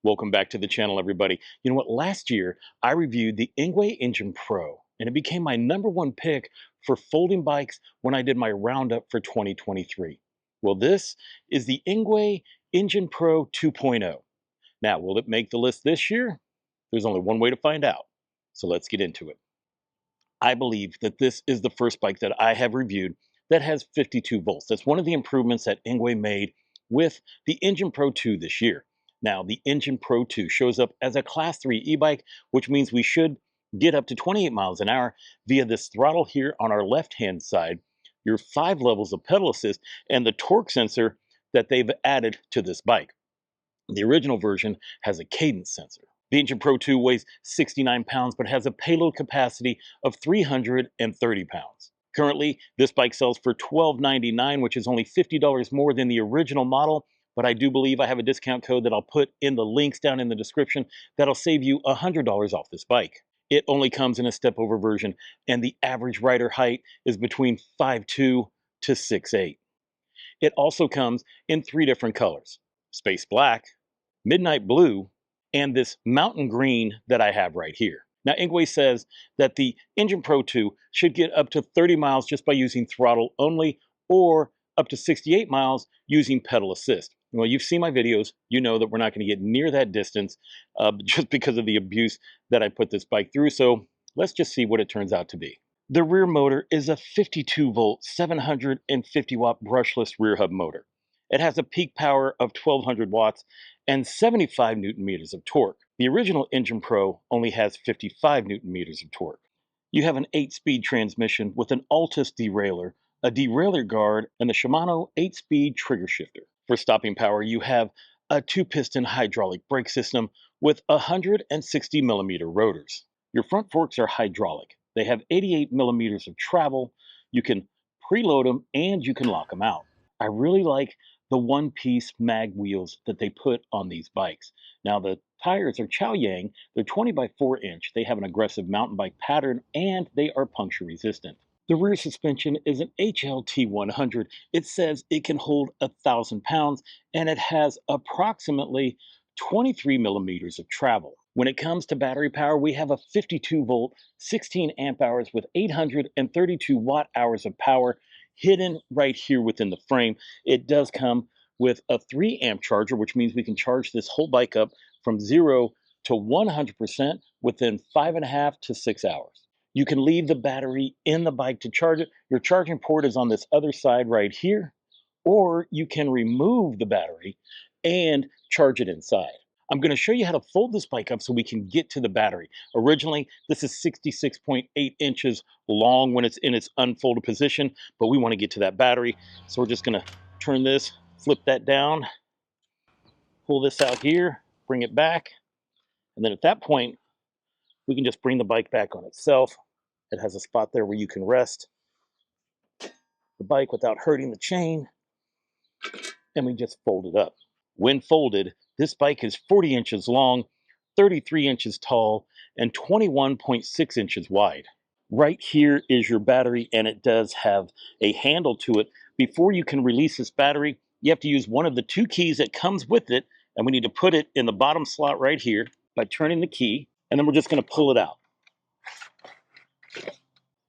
Welcome back to the channel, everybody. You know what? Last year, I reviewed the Engwe Engine Pro, and it became my #1 pick for folding bikes when I did my roundup for 2023. Well, this is the Engwe Engine Pro 2.0. Now, will it make the list this year? There's only one way to find out. So let's get into it. I believe that this is the first bike that I have reviewed that has 52 volts. That's one of the improvements that Engwe made with the Engine Pro 2 this year. Now, the Engine Pro 2 shows up as a Class 3 e-bike, which means we should get up to 28 miles an hour via this throttle here on our left-hand side, your 5 levels of pedal assist, and the torque sensor that they've added to this bike. The original version has a cadence sensor. The Engine Pro 2 weighs 69 pounds but has a payload capacity of 330 pounds. Currently, this bike sells for $12.99, which is only $50 more than the original model, but I do believe I have a discount code that I'll put in the links down in the description that'll save you $100 off this bike. It only comes in a step-over version, and the average rider height is between 5'2" to 6'8". It also comes in 3 different colors: space black, midnight blue, and this mountain green that I have right here. Now, Engwe says that the Engine Pro 2 should get up to 30 miles just by using throttle only, or up to 68 miles using pedal assist. Well, you've seen my videos. You know that we're not going to get near that distance just because of the abuse that I put this bike through. So let's just see what it turns out to be. The rear motor is a 52 volt, 750 watt brushless rear hub motor. It has a peak power of 1200 watts and 75 newton meters of torque. The original Engine Pro only has 55 newton meters of torque. You have an 8-speed transmission with an Altus derailleur, a derailleur guard, and the Shimano 8-speed trigger shifter. For stopping power, you have a 2-piston hydraulic brake system with 160 millimeter rotors. Your front forks are hydraulic. They have 88 millimeters of travel. You can preload them and you can lock them out. I really like the one-piece mag wheels that they put on these bikes. Now, the tires are Chow Yang. They're 20 by 4 inch. They have an aggressive mountain bike pattern, and they are puncture resistant. The rear suspension is an HLT 100. It says it can hold 1,000 pounds, and it has approximately 23 millimeters of travel. When it comes to battery power, we have a 52 volt, 16 amp hours with 832 watt hours of power hidden right here within the frame. It does come with a 3 amp charger, which means we can charge this whole bike up from 0 to 100% within 5.5 to 6 hours. You can leave the battery in the bike to charge it. Your charging port is on this other side right here, or you can remove the battery and charge it inside. I'm going to show you how to fold this bike up so we can get to the battery. Originally, this is 66.8 inches long when it's in its unfolded position, but we want to get to that battery. So we're just going to turn this, flip that down, pull this out here, bring it back. And then at that point, we can just bring the bike back on itself. It has a spot there where you can rest the bike without hurting the chain. And we just fold it up. When folded, this bike is 40 inches long, 33 inches tall, and 21.6 inches wide. Right here is your battery, and it does have a handle to it. Before you can release this battery, you have to use one of the 2 keys that comes with it, and we need to put it in the bottom slot right here by turning the key, and then we're just going to pull it out.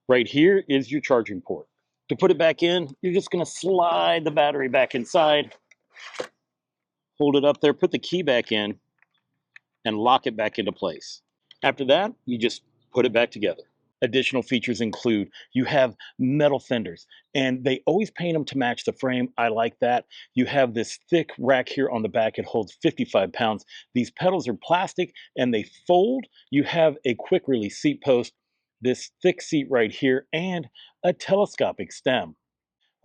Right here is your charging port. To put it back in, you're just going to slide the battery back inside, hold it up there, put the key back in, and lock it back into place. After that, you just put it back together. Additional features include you have metal fenders, and they always paint them to match the frame. I like that. You have this thick rack here on the back. It holds 55 pounds. These pedals are plastic and they fold. You have a quick release seat post, this thick seat right here, and a telescopic stem.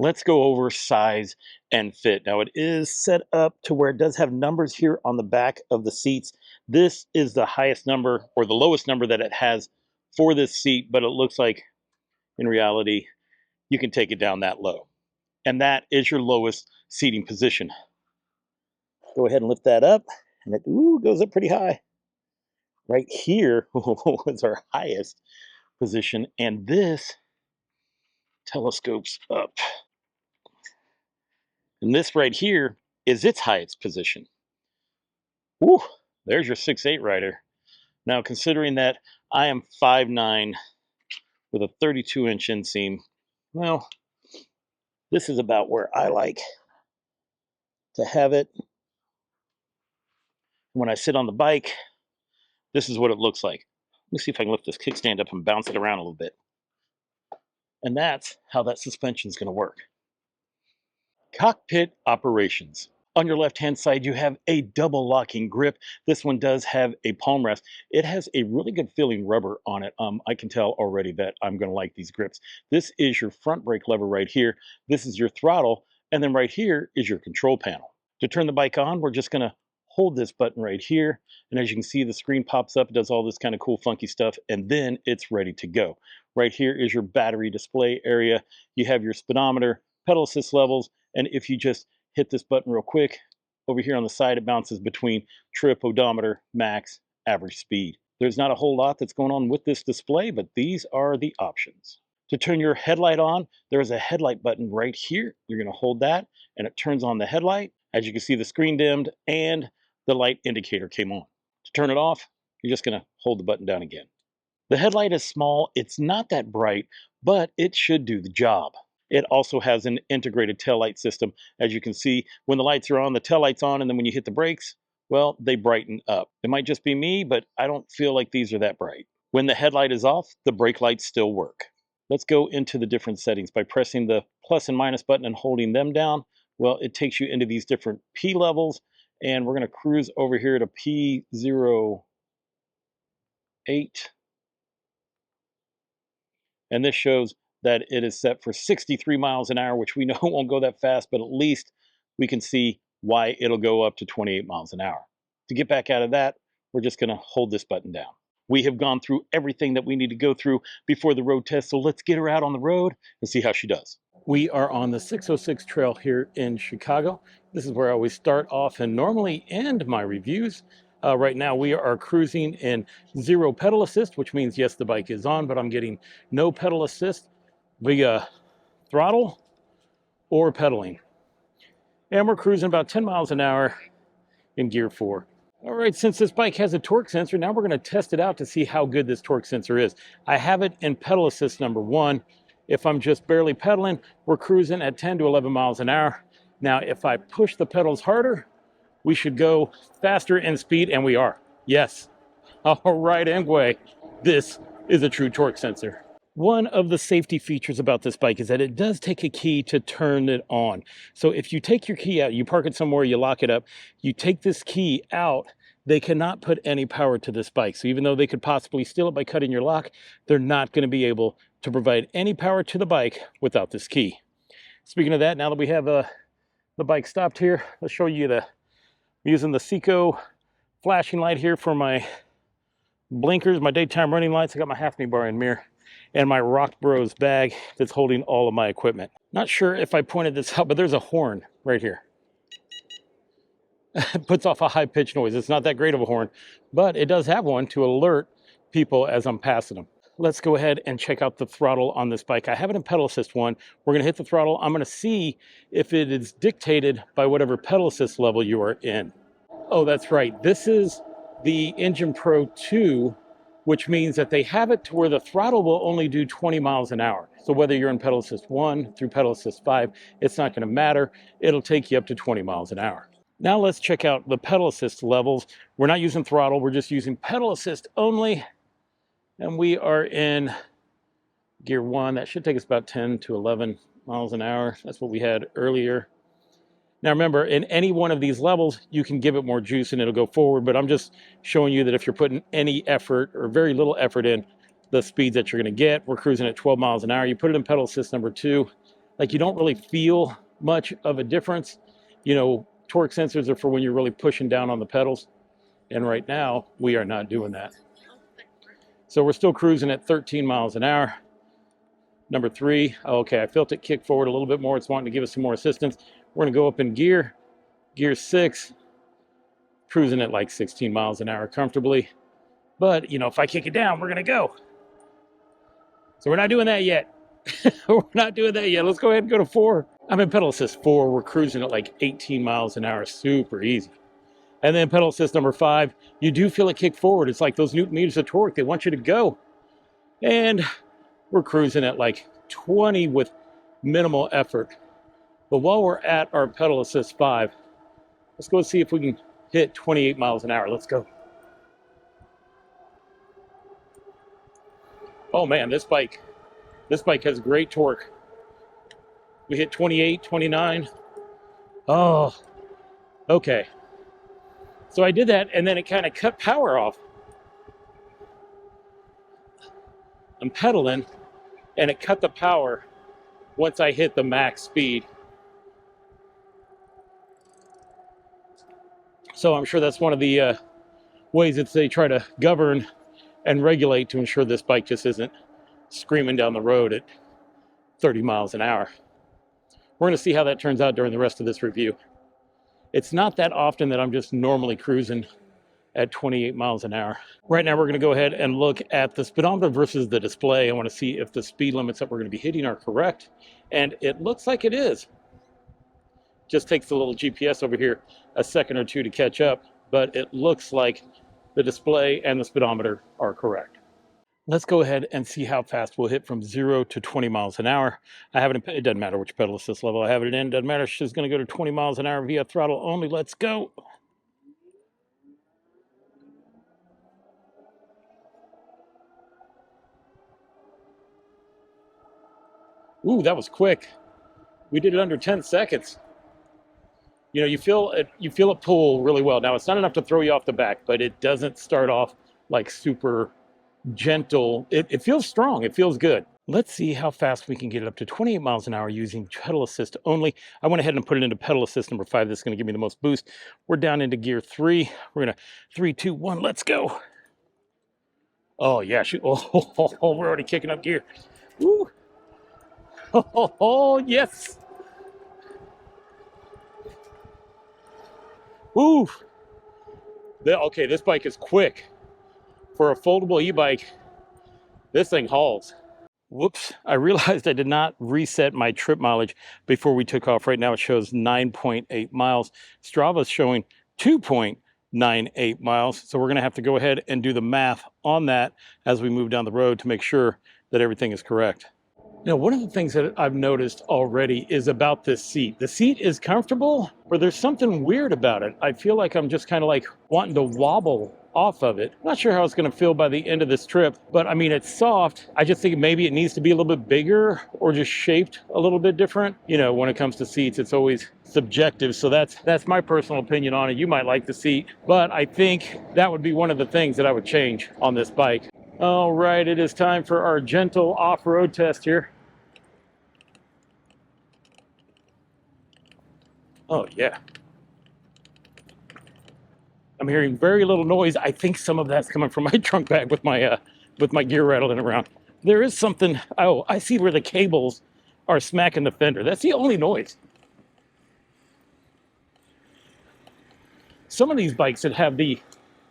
Let's go over size and fit. Now, it is set up to where it does have numbers here on the back of the seats. This is the highest number or the lowest number that it has for this seat, but it looks like in reality, you can take it down that low. And that is your lowest seating position. Go ahead and lift that up, and it goes up pretty high. Right here was our highest position, and this telescopes up. And this right here is its highest position. Woo, There's your 6'8" rider. Now, considering that I am 5'9" with a 32-inch inseam, well, this is about where I like to have it. When I sit on the bike, this is what it looks like. Let me see if I can lift this kickstand up and bounce it around a little bit. And that's how that suspension is going to work. Cockpit Operations. On your left-hand side, you have a double locking grip. This one does have a palm rest. It has a really good feeling rubber on it. I can tell already that I'm going to like these grips. This is your front brake lever right here. This is your throttle. And then right here is your control panel. To turn the bike on, we're just going to hold this button right here. And as you can see, the screen pops up, does all this kind of cool, funky stuff, and then it's ready to go. Right here is your battery display area. You have your speedometer, pedal assist levels, and if you just hit this button real quick, over here on the side, it bounces between trip, odometer, max, average speed. There's not a whole lot that's going on with this display, but these are the options. To turn your headlight on, there's a headlight button right here. You're going to hold that, and it turns on the headlight. As you can see, the screen dimmed, and the light indicator came on. To turn it off, you're just going to hold the button down again. The headlight is small. It's not that bright, but it should do the job. It also has an integrated taillight system. As you can see, when the lights are on, the taillight's on, and then when you hit the brakes, well, they brighten up. It might just be me, but I don't feel like these are that bright. When the headlight is off, the brake lights still work. Let's go into the different settings. By pressing the plus and minus button and holding them down, well, it takes you into these different P levels, and we're going to cruise over here to P08. And this shows that it is set for 63 miles an hour, which we know won't go that fast, but at least we can see why it'll go up to 28 miles an hour. To get back out of that, we're just going to hold this button down. We have gone through everything that we need to go through before the road test, so let's get her out on the road and see how she does. We are on the 606 trail here in Chicago. This is where I always start off and normally end my reviews. Right now we are cruising in 0 pedal assist, which means yes, the bike is on, but I'm getting no pedal assist via throttle or pedaling. And we're cruising about 10 miles an hour in gear 4. All right, since this bike has a torque sensor, now we're going to test it out to see how good this torque sensor is. I have it in pedal assist number 1. If I'm just barely pedaling, we're cruising at 10 to 11 miles an hour. Now, if I push the pedals harder, we should go faster in speed, and we are. Yes. All right, Engwe, this is a true torque sensor. One of the safety features about this bike is that it does take a key to turn it on. So if you take your key out, you park it somewhere, you lock it up, you take this key out, they cannot put any power to this bike. So even though they could possibly steal it by cutting your lock, they're not going to be able to provide any power to the bike without this key. Speaking of that, now that we have the bike stopped here, let's show you I'm using the Seco flashing light here for my blinkers, my daytime running lights. I got my half knee bar and mirror, and my Rock Bros bag that's holding all of my equipment. Not sure if I pointed this out, but there's a horn right here. It puts off a high-pitched noise. It's not that great of a horn, but it does have one to alert people as I'm passing them. Let's go ahead and check out the throttle on this bike. I have it in pedal assist 1. We're going to hit the throttle. I'm going to see if it is dictated by whatever pedal assist level you are in. Oh, that's right. This is the Engine Pro 2, which means that they have it to where the throttle will only do 20 miles an hour. So whether you're in pedal assist 1 through pedal assist 5, it's not going to matter. It'll take you up to 20 miles an hour. Now let's check out the pedal assist levels. We're not using throttle. We're just using pedal assist only. And we are in gear 1. That should take us about 10 to 11 miles an hour. That's what we had earlier. Now remember, in any one of these levels, you can give it more juice and it'll go forward, but I'm just showing you that if you're putting any effort or very little effort in, the speeds that you're gonna get. We're cruising at 12 miles an hour. You put it in pedal assist number 2, like you don't really feel much of a difference. You know, torque sensors are for when you're really pushing down on the pedals. And right now, we are not doing that. So we're still cruising at 13 miles an hour. Number 3, okay, I felt it kick forward a little bit more. It's wanting to give us some more assistance. We're gonna go up in gear 6, cruising at like 16 miles an hour comfortably. But, you know, if I kick it down, we're gonna go. So we're not doing that yet. We're not doing that yet. Let's go ahead and go to 4. I'm in pedal assist 4. We're cruising at like 18 miles an hour, super easy. And then pedal assist number 5, you do feel it kick forward. It's like those Newton meters of torque, they want you to go. And we're cruising at like 20 with minimal effort. But while we're at our pedal assist 5, let's go see if we can hit 28 miles an hour. Let's go. Oh man, this bike has great torque. We hit 28, 29. Oh, okay. So I did that, and then it kind of cut power off. I'm pedaling, and it cut the power once I hit the max speed. So I'm sure that's one of the ways that they try to govern and regulate to ensure this bike just isn't screaming down the road at 30 miles an hour. We're going to see how that turns out during the rest of this review. It's not that often that I'm just normally cruising at 28 miles an hour. Right now, we're going to go ahead and look at the speedometer versus the display. I want to see if the speed limits that we're going to be hitting are correct. And it looks like it is. Just takes the little GPS over here a second or two to catch up, but it looks like the display and the speedometer are correct. Let's go ahead and see how fast we'll hit from 0 to 20 miles an hour. I have it in, it doesn't matter which pedal assist level I have it in, doesn't matter. It's just going to go to 20 miles an hour via throttle only. Let's go. Ooh, that was quick. We did it under 10 seconds. You know, you feel it pull really well. Now, it's not enough to throw you off the back, but it doesn't start off like super gentle. It feels strong. It feels good. Let's see how fast we can get it up to 28 miles an hour using pedal assist only. I went ahead and put it into pedal assist number 5. This is going to give me the most boost. We're down into gear 3. We're going to 3, 2, 1. Let's go. Oh, yeah. Shoot. Oh, we're already kicking up gear. Woo. Oh, yes. Woo. Okay, this bike is quick. For a foldable e-bike, this thing hauls. Whoops, I realized I did not reset my trip mileage before we took off. Right now it shows 9.8 miles. Strava's showing 2.98 miles. So we're gonna have to go ahead and do the math on that as we move down the road to make sure that everything is correct. Now, one of the things that I've noticed already is about this seat. The seat is comfortable, but there's something weird about it. I feel like I'm just kind of like wanting to wobble off of it. Not sure how it's going to feel by the end of this trip, but I mean, it's soft. I just think maybe it needs to be a little bit bigger or just shaped a little bit different. You know, when it comes to seats, it's always subjective. So that's my personal opinion on it. You might like the seat, but I think that would be one of the things that I would change on this bike. All right, it is time for our gentle off-road test here. Oh, yeah. I'm hearing very little noise. I think some of that's coming from my trunk bag with my gear rattling around. There is something, oh, I see where the cables are smacking the fender. That's the only noise. Some of these bikes that have the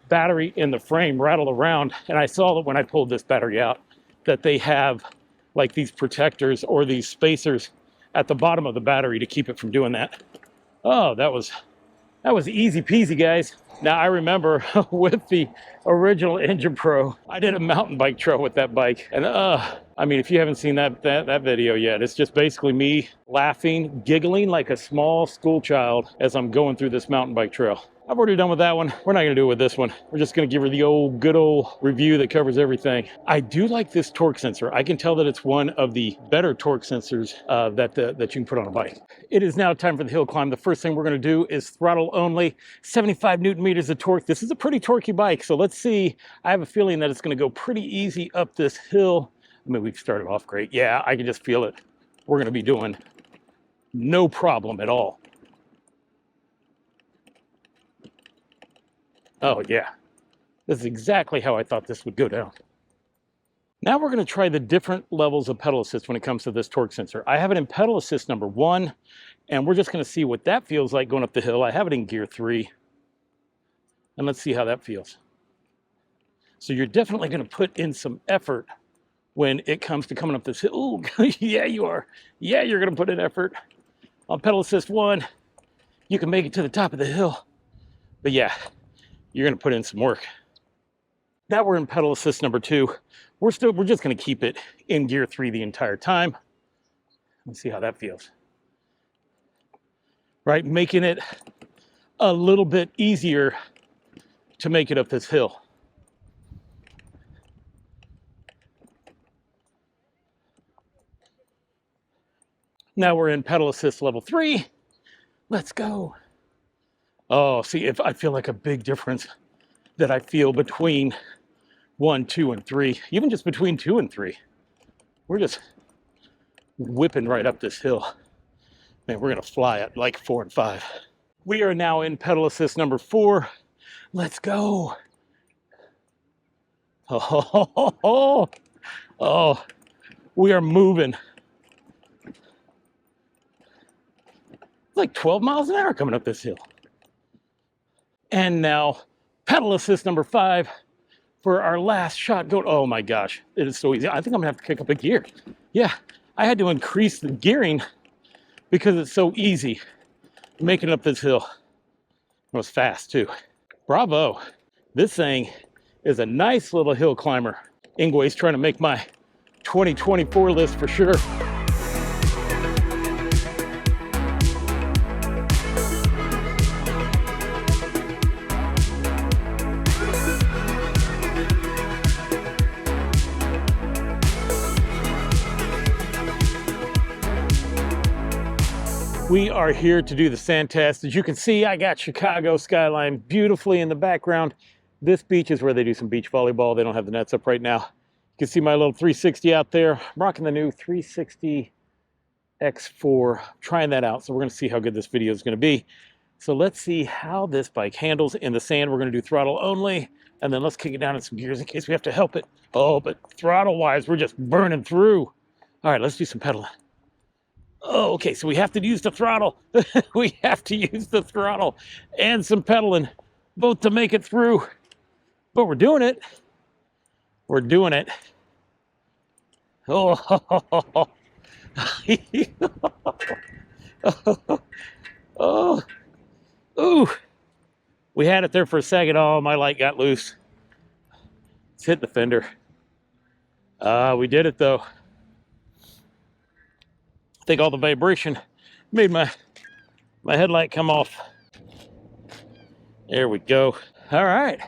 battery in the frame rattle around, and I saw that when I pulled this battery out, that they have like these protectors or these spacers at the bottom of the battery to keep it from doing that. Oh, that was easy peasy, guys. Now, I remember with the original Engine Pro, I did a mountain bike trail with that bike. And I mean, if you haven't seen that video yet, it's just basically me laughing, giggling like a small school child as I'm going through this mountain bike trail. I've already done with that one. We're not gonna do it with this one. We're just gonna give her the good old review that covers everything. I do like this torque sensor. I can tell that it's one of the better torque sensors that you can put on a bike. It is now time for the hill climb. The first thing we're gonna do is throttle only, 75 Newton meters of torque. This is a pretty torquey bike, so let's see. I have a feeling that it's gonna go pretty easy up this hill. I mean, we've started off great. Yeah, I can just feel it. We're gonna be doing no problem at all. Oh yeah, this is exactly how I thought this would go down. Now we're going to try the different levels of pedal assist when it comes to this torque sensor. I have it in pedal assist number 1, and we're just going to see what that feels like going up the hill. I have it in gear 3, and let's see how that feels. So you're definitely going to put in some effort when it comes to coming up this hill. Ooh, yeah, you are. Yeah, you're going to put in effort. On pedal assist 1, you can make it to the top of the hill. But yeah, you're gonna put in some work. Now we're in pedal assist number 2. We're just gonna keep it in gear 3 the entire time. Let's see how that feels. Right, making it a little bit easier to make it up this hill. Now we're in pedal assist level 3. Let's go. Oh, see, if I feel like a big difference that I feel between 1, 2, and 3, even just between 2 and 3. We're just whipping right up this hill. Man, we're gonna fly at like 4 and 5. We are now in pedal assist number 4. Let's go. Oh, we are moving. It's like 12 miles an hour coming up this hill. And now pedal assist number 5 for our last shot. Go. Oh my gosh, it is so easy. I think I'm gonna have to kick up a gear. Yeah, I had to increase the gearing because it's so easy making it up this hill. It was fast too. Bravo. This thing is a nice little hill climber. Engwe's trying to make my 2024 list for sure. We are here to do the sand test. As you can see, I got Chicago skyline beautifully in the background. This beach is where they do some beach volleyball. They don't have the nets up right now. You can see my little 360 out there. I'm rocking the new 360 X4. Trying that out, so we're gonna see how good this video is gonna be. So let's see how this bike handles in the sand. We're gonna do throttle only, and then let's kick it down in some gears in case we have to help it. Oh, but throttle-wise, we're just burning through. All right, let's do some pedaling. Oh, okay, so we have to use the throttle. We have to use the throttle and some pedaling, both to make it through. But we're doing it. We're doing it. Oh, oh, ooh. We had it there for a second. Oh, my light got loose. It's hit the fender. We did it though. I think all the vibration made my headlight come off. There we go. All right.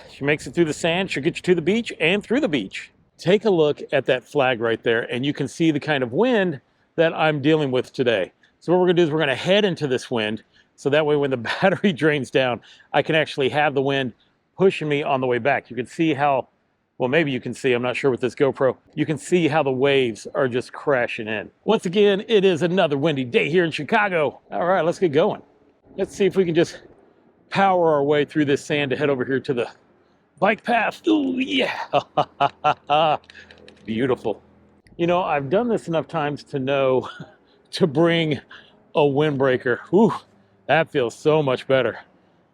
She makes it through the sand. She'll get you to the beach and through the beach. Take a look at that flag right there, and you can see the kind of wind that I'm dealing with today. So what we're gonna do is we're gonna head into this wind, so that way when the battery drains down, I can actually have the wind pushing me on the way back. You can see how, well, maybe you can see, I'm not sure with this GoPro, you can see how the waves are just crashing in. Once again, it is another windy day here in Chicago. All right, let's get going. Let's see if we can just power our way through this sand to head over here to the bike path. Ooh, yeah. Beautiful. You know, I've done this enough times to know to bring a windbreaker. Ooh, that feels so much better.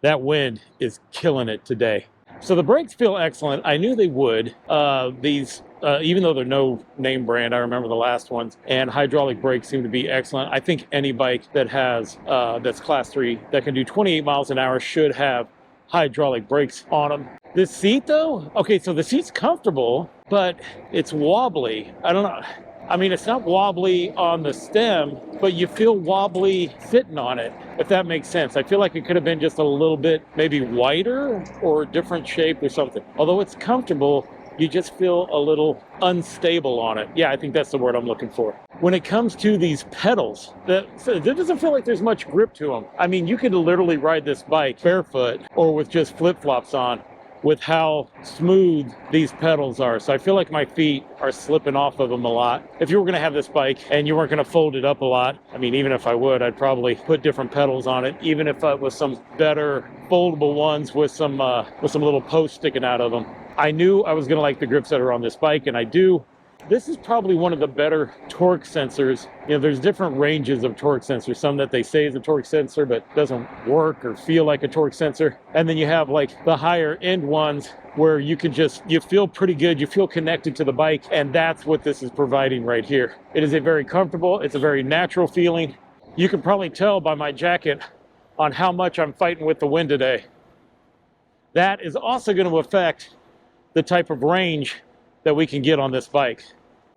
That wind is killing it today. So the brakes feel excellent. I knew they would. Even though they're no name brand, I remember the last ones, and hydraulic brakes seem to be excellent. I think any bike that has, that's class 3, that can do 28 miles an hour should have hydraulic brakes on them. This seat though, okay, so the seat's comfortable, but it's wobbly. I don't know. I mean, it's not wobbly on the stem, but you feel wobbly sitting on it, if that makes sense. I feel like it could have been just a little bit maybe wider or a different shape or something. Although it's comfortable, you just feel a little unstable on it. Yeah, I think that's the word I'm looking for. When it comes to these pedals, there doesn't feel like there's much grip to them. I mean, you could literally ride this bike barefoot or with just flip-flops on, with how smooth these pedals are. So I feel like my feet are slipping off of them a lot. If you were gonna have this bike and you weren't gonna fold it up a lot, I mean, even if I would, I'd probably put different pedals on it, even if it was some better foldable ones with some little posts sticking out of them. I knew I was gonna like the grips that are on this bike, and I do. This is probably one of the better torque sensors. You know, there's different ranges of torque sensors. Some that they say is a torque sensor, but doesn't work or feel like a torque sensor. And then you have like the higher end ones where you feel pretty good. You feel connected to the bike. And that's what this is providing right here. It is a very comfortable, it's a very natural feeling. You can probably tell by my jacket on how much I'm fighting with the wind today. that is also going to affect the type of range that we can get on this bike.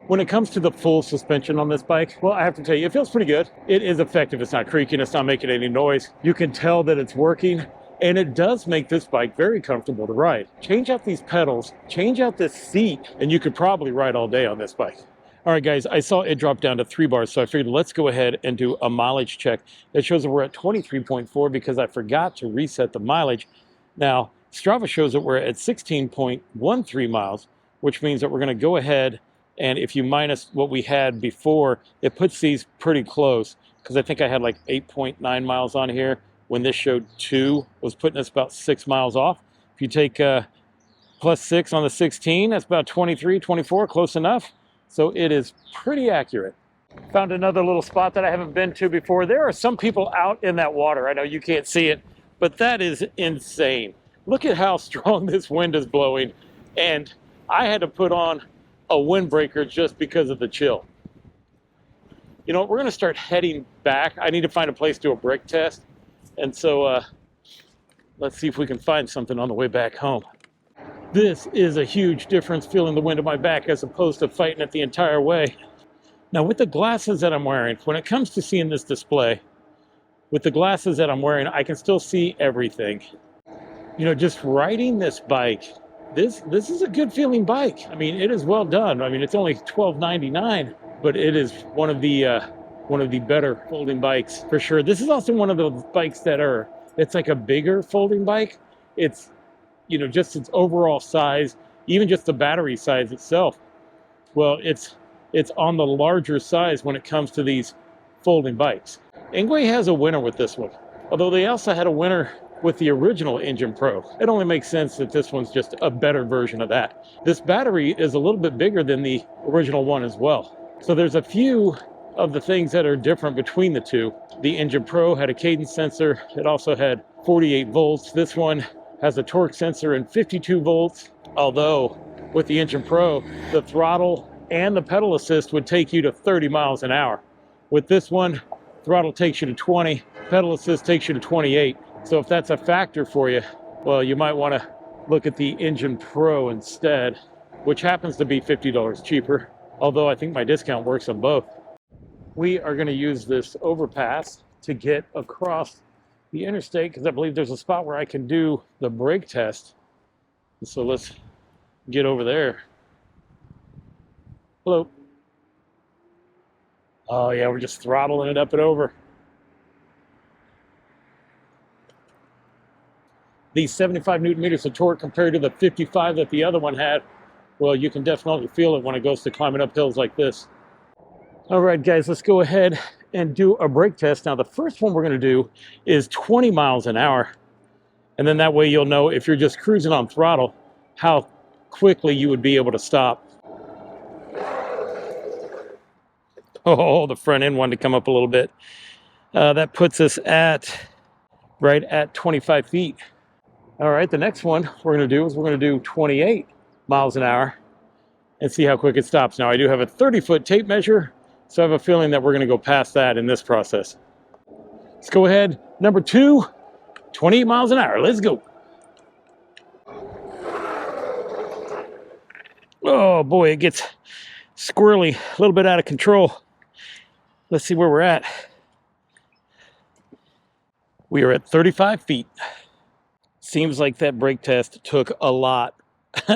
When it comes to the full suspension on this bike, well, I have to tell you, it feels pretty good. It is effective. It's not creaking. It's not making any noise. You can tell that it's working, and it does make this bike very comfortable to ride. Change out these pedals, change out this seat, and you could probably ride all day on this bike. All right, guys, I saw it drop down to 3 bars, so I figured let's go ahead and do a mileage check. It shows that we're at 23.4 because I forgot to reset the mileage. Now, Strava shows that we're at 16.13 miles, which means that we're going to go ahead, and if you minus what we had before, it puts these pretty close, because I think I had like 8.9 miles on here when this showed 2, was putting us about 6 miles off. If you take plus 6 on the 16, that's about 23, 24, close enough. So it is pretty accurate. Found another little spot that I haven't been to before. There are some people out in that water. I know you can't see it, but that is insane. Look at how strong this wind is blowing. And I had to put on a windbreaker just because of the chill. You know, we're going to start heading back. I need to find a place to do a brake test. And so let's see if we can find something on the way back home. This is a huge difference feeling the wind at my back as opposed to fighting it the entire way. Now with the glasses that I'm wearing, when it comes to seeing this display, with the glasses that I'm wearing, I can still see everything. You know, just riding this bike, this is a good feeling bike. I mean, it is well done. I mean, it's only $12.99, but it is one of the better folding bikes for sure. This is also one of those bikes that it's like a bigger folding bike. It's, you know, just its overall size, even just the battery size itself. Well, it's on the larger size when it comes to these folding bikes. Engwe has a winner with this one, although they also had a winner with the original Engine Pro. It only makes sense that this one's just a better version of that. This battery is a little bit bigger than the original one as well. So there's a few of the things that are different between the two. The Engine Pro had a cadence sensor. It also had 48 volts. This one has a torque sensor and 52 volts, although with the Engine Pro, the throttle and the pedal assist would take you to 30 miles an hour. With this one, throttle takes you to 20, pedal assist takes you to 28. So if that's a factor for you, well, you might want to look at the Engine Pro instead, which happens to be $50 cheaper, although I think my discount works on both. We are going to use this overpass to get across the interstate because I believe there's a spot where I can do the brake test. So let's get over there. Hello. Oh yeah, we're just throttling it up and over. These 75 Newton meters of torque compared to the 55 that the other one had, well, you can definitely feel it when it goes to climbing up hills like this. All right, guys, let's go ahead and do a brake test. Now, the first one we're going to do is 20 miles an hour. And then that way you'll know if you're just cruising on throttle, how quickly you would be able to stop. Oh, the front end wanted to come up a little bit. That puts us right at 25 feet. All right, the next one we're going to do is we're going to do 28 miles an hour and see how quick it stops. Now, I do have a 30-foot tape measure, so I have a feeling that we're going to go past that in this process. Let's go ahead. Number 2, 28 miles an hour. Let's go. Oh, boy, it gets squirrely, a little bit out of control. Let's see where we're at. We are at 35 feet. Seems like that brake test took a lot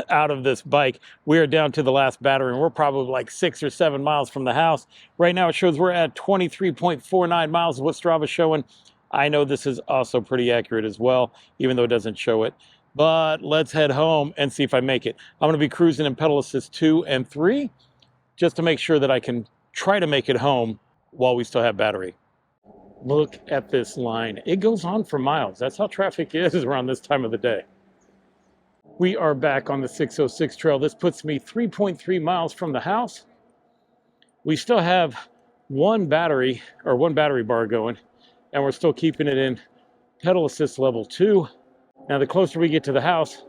out of this bike. We are down to the last battery, and we're probably like 6 or 7 miles from the house. Right now it shows we're at 23.49 miles is what Strava's showing. I know this is also pretty accurate as well, even though it doesn't show it. But let's head home and see if I make it. I'm going to be cruising in pedal assist 2 and 3 just to make sure that I can try to make it home while we still have battery. Look at this line. It goes on for miles. That's how traffic is around this time of the day. We are back on the 606 trail. This puts me 3.3 miles from the house. We still have one battery bar going, and we're still keeping it in pedal assist level 2. Now, the closer we get to the house,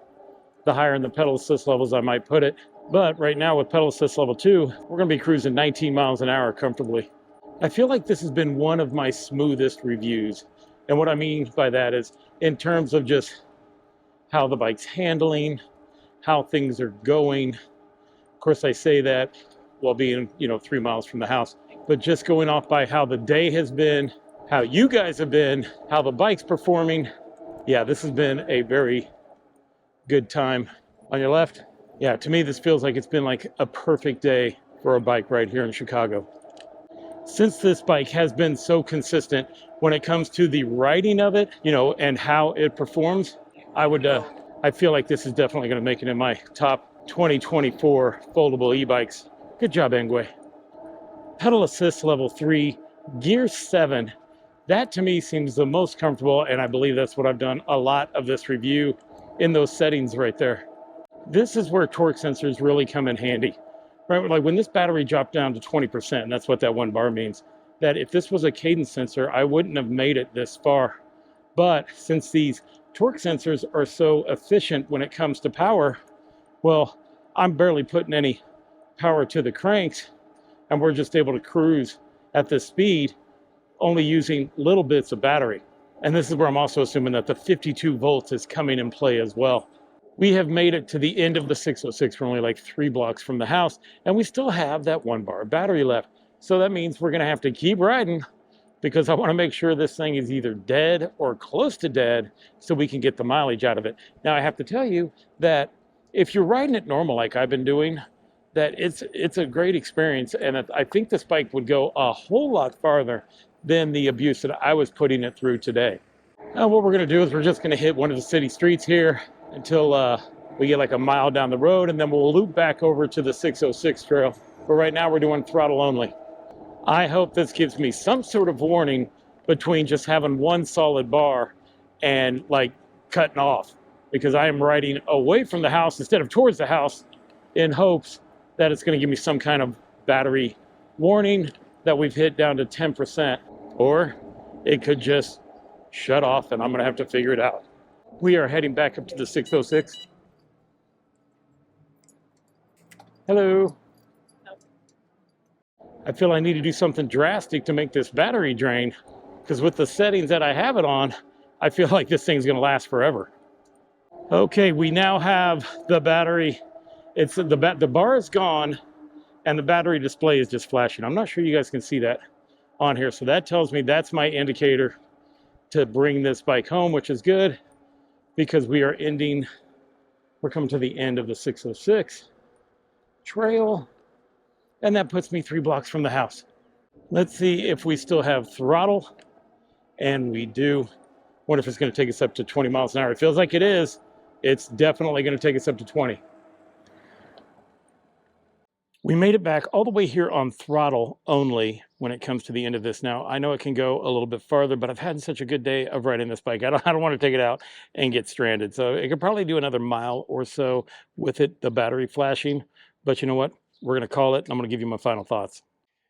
the higher in the pedal assist levels I might put it. But right now with pedal assist level 2, we're going to be cruising 19 miles an hour comfortably. I feel like this has been one of my smoothest reviews. And what I mean by that is in terms of just how the bike's handling, how things are going. Of course, I say that while being, 3 miles from the house, but just going off by how the day has been, how you guys have been, how the bike's performing. Yeah, this has been a very good time. On your left, yeah, to me, this feels like it's been like a perfect day for a bike ride here in Chicago. Since this bike has been so consistent when it comes to the riding of it, and how it performs, I feel like this is definitely going to make it in my top 2024 foldable e-bikes. Good job, Engwe. Pedal assist level 3, gear 7. That to me seems the most comfortable, and I believe that's what I've done a lot of this review in those settings right there. This is where torque sensors really come in handy, right? Like when this battery dropped down to 20%, and that's what that one bar means, that if this was a cadence sensor, I wouldn't have made it this far. But since these torque sensors are so efficient when it comes to power, well, I'm barely putting any power to the cranks, and we're just able to cruise at this speed, only using little bits of battery. And this is where I'm also assuming that the 52 volts is coming in play as well. We have made it to the end of the 606. We're only like 3 blocks from the house, and we still have that 1 bar of battery left. So that means we're gonna have to keep riding, because I wanna make sure this thing is either dead or close to dead so we can get the mileage out of it. Now I have to tell you that if you're riding it normal like I've been doing, that it's a great experience, and I think this bike would go a whole lot farther than the abuse that I was putting it through today. Now what we're gonna do is we're just gonna hit one of the city streets here until we get like a mile down the road, and then we'll loop back over to the 606 trail. But right now we're doing throttle only. I hope this gives me some sort of warning between just having one solid bar and like cutting off, because I am riding away from the house instead of towards the house in hopes that it's going to give me some kind of battery warning that we've hit down to 10%, or it could just shut off and I'm going to have to figure it out. We are heading back up to the 606. Hello. I feel I need to do something drastic to make this battery drain, because with the settings that I have it on, I feel like this thing's going to last forever. Okay, we now have the battery. It's the bar is gone, and the battery display is just flashing. I'm not sure you guys can see that on here, so that tells me that's my indicator to bring this bike home, which is good, because we're coming to the end of the 606 trail, and that puts me 3 blocks from the house. Let's see if we still have throttle, and we do. Wonder if it's going to take us up to 20 miles an hour. It feels like it is. It's definitely going to take us up to 20. We made it back all the way here on throttle only when it comes to the end of this. Now, I know it can go a little bit farther, but I've had such a good day of riding this bike. I don't want to take it out and get stranded. So it could probably do another mile or so with it, the battery flashing. But you know what? We're going to call it. I'm going to give you my final thoughts.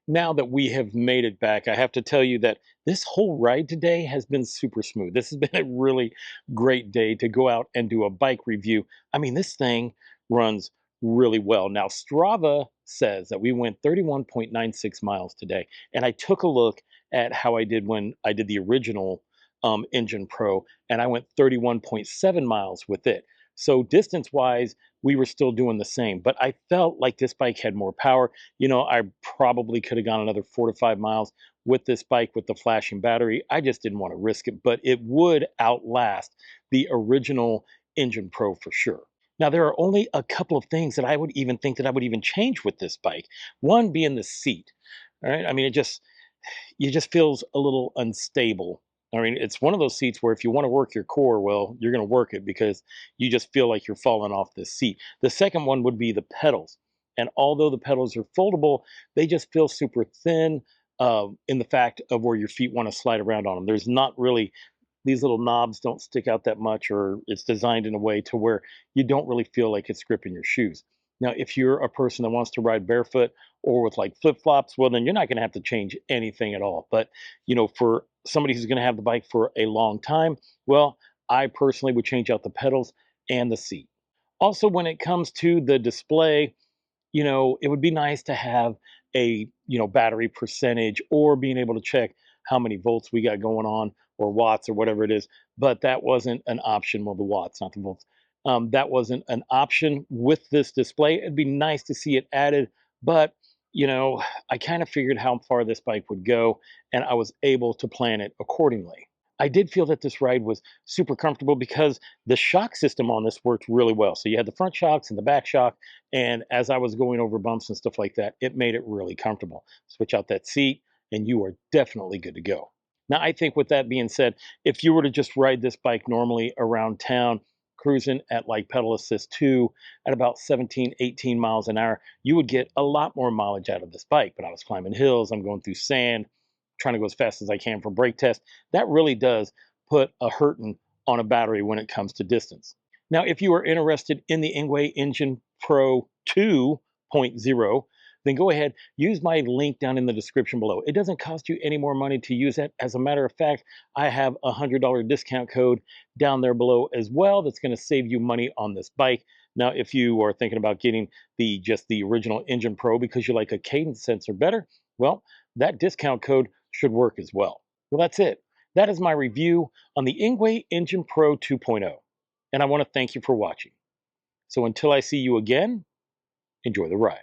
Now that we have made it back, I have to tell you that this whole ride today has been super smooth. This has been a really great day to go out and do a bike review. I mean, this thing runs really well. Now, Strava says that we went 31.96 miles today, and I took a look at how I did when I did the original Engine Pro, and I went 31.7 miles with it. So distance-wise, we were still doing the same, but I felt like this bike had more power. I probably could have gone another 4 to 5 miles with this bike with the flashing battery. I just didn't want to risk it, but it would outlast the original Engine Pro for sure. Now, there are only a couple of things that I would even think that I would even change with this bike. One being the seat. All right. I mean, it just feels a little unstable. I mean, it's one of those seats where if you want to work your core, well, you're going to work it because you just feel like you're falling off this seat. The second one would be the pedals. And although the pedals are foldable, they just feel super thin in the fact of where your feet want to slide around on them. There's not really, these little knobs don't stick out that much, or it's designed in a way to where you don't really feel like it's gripping your shoes. Now, if you're a person that wants to ride barefoot or with like flip-flops, well, then you're not going to have to change anything at all. But, for somebody who's going to have the bike for a long time, well, I personally would change out the pedals and the seat. Also, when it comes to the display, it would be nice to have a, battery percentage, or being able to check how many volts we got going on, or watts, or whatever it is. But that wasn't an option. Well, the watts, not the volts. That wasn't an option with this display. It'd be nice to see it added, but you know, I kind of figured how far this bike would go, and I was able to plan it accordingly. I did feel that this ride was super comfortable because the shock system on this worked really well. So you had the front shocks and the back shock, and as I was going over bumps and stuff like that, it made it really comfortable. Switch out that seat, and you are definitely good to go. Now, I think with that being said, if you were to just ride this bike normally around town, cruising at like pedal assist 2 at about 17, 18 miles an hour, you would get a lot more mileage out of this bike. But I was climbing hills, I'm going through sand, trying to go as fast as I can for brake test. That really does put a hurting on a battery when it comes to distance. Now, if you are interested in the Engwe Engine Pro 2.0, then go ahead, use my link down in the description below. It doesn't cost you any more money to use it. As a matter of fact, I have a $100 discount code down there below as well that's going to save you money on this bike. Now, if you are thinking about getting just the original Engine Pro because you like a cadence sensor better, well, that discount code should work as well. Well, that's it. That is my review on the Engwe Engine Pro 2.0. And I want to thank you for watching. So until I see you again, enjoy the ride.